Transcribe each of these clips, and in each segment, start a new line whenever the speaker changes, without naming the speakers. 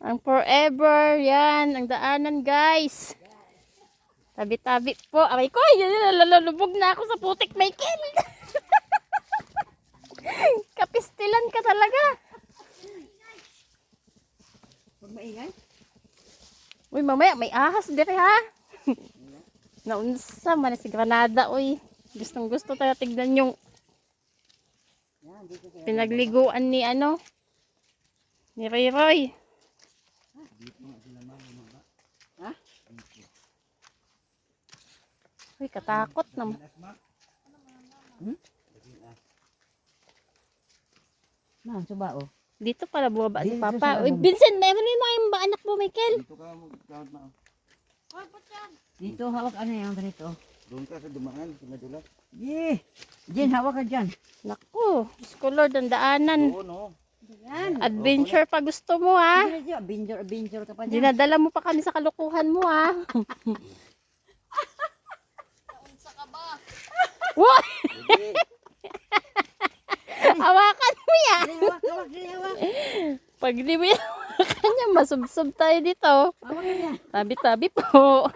Ang forever. Yan. Ang daanan guys. Tabi-tabi po. Aray ko. Lalubog na ako sa putik, Michael. Kapistilan ka talaga.
Huwag maingay.
Uy, mamaya may ahas dire ha. Naunsa man si Granada, uy. Gustong gusto tayo tignan yung pinagliguan ni ano, ni Roy Roy.
Ha?
Uy, katakot naman.
Nah, coba oh.
Dito pala bumaba si
Dito
Papa.
sila
Uy, Vincent, may mo yung anak mo, Michael.
Dito ka magkakad na.
Dito hawak ano yung ganito.
Doon ka sa dumaan, sa madulas.
Yeh. Jen, hawak ka dyan.
Naku, scholar ng daanan.
Oo, no.
Yan.
Adventure pa gusto mo ha.
Binjor ka pa dyan.
Dinadala mo pa kami sa kalukuhan mo ha. What?
Sige.
Hawakan mo yan.
Hawak.
Pag di mo yan hawakan niya, masubsob tayo dito.
Hawak ka dyan.
Tabi-tabi po.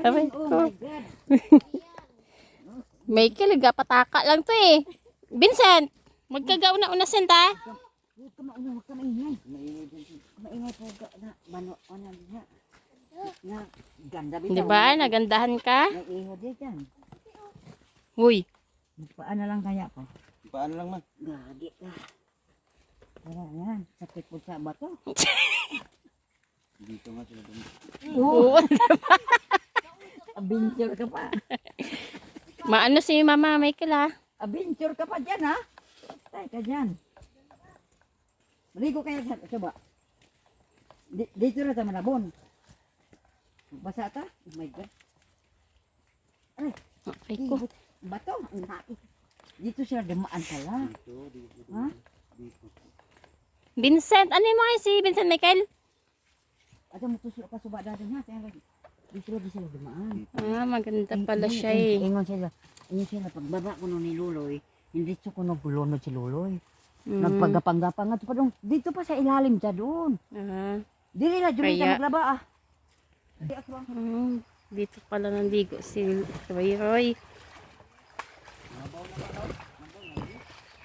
Aray, oh my God.
Michael, gapataka lang to eh. Vincent, magkagauna-una senta.
Huwag ka maingay.
Maingay din.
Maingay po ka na. Mano, ano niya. Na, ganda bitaw.
Di ba? Nagandahan ka?
Naiiho din dyan.
Uy,
Paano lang kaya po?
Paano lang man?
Gagi ka. Wala yan. Sakit po sa bato.
Dito nga sila dumaan.
oo.
Adventure ka pa.
Maano si Mama Michael ha?
Adventure ka pa dyan ha. Tay ka dyan. Maligo kaya sa coba. Dito na sa Malabon. Basa ta? Oh my God. Ay,
Ay ko.
bato. Ang hati. Dito sila dumaan pala.
Dito.
Ha?
Dito.
Vincent, ano yung mga si Vincent Michael?
Ada mo tusok ka suba dati ha. Dito sila dumaan.
Ah, maganda pala siya eh.
Ingon sila. Ingon sila. Pagbaba ko nun ni Luloy, hindi siya ko nagulunod si Luloy.
Mm.
Nagpagapang-gapang nga pa doon. Dito pa sa ilalim siya doon.
Ah,
Dili na dyan
Kaya-
ka maglaba ah.
dito pala nandigo si Roy Roy.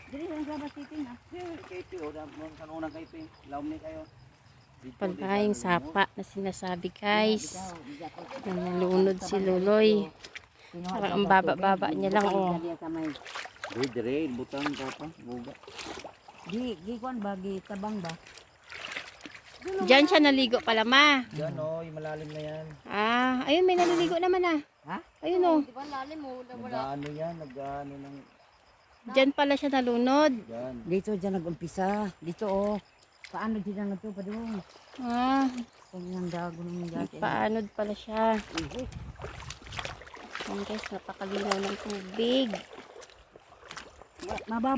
Dili na naglaba titin ah.
Kayo, o mga kanunang kayo, laom ni kayo. Dito,
Palahing
dito,
sapa na sinasabi guys. Na nalunod si Luloy. Parang ang baba-baba niya lang oh.
Dire, butang ka pa, buga.
Di kuan ba gi tabang ba?
Diyan siya naligo pala ma.
Yan o, yung malalim na yan.
Ah, ayun may naliligo naman ah.
Ha?
Ayun oh.
Nag-ano yan, nag-ano ng...
Diyan pala siya nalunod.
Yan.
Dito dyan nag-umpisa. Dito oh. Paano dyan na to pa doon?
Ah,
Kung yung dago ng dati.
paanod pala siya. Ayan guys, napakalinaw ng tubig.
Mababa.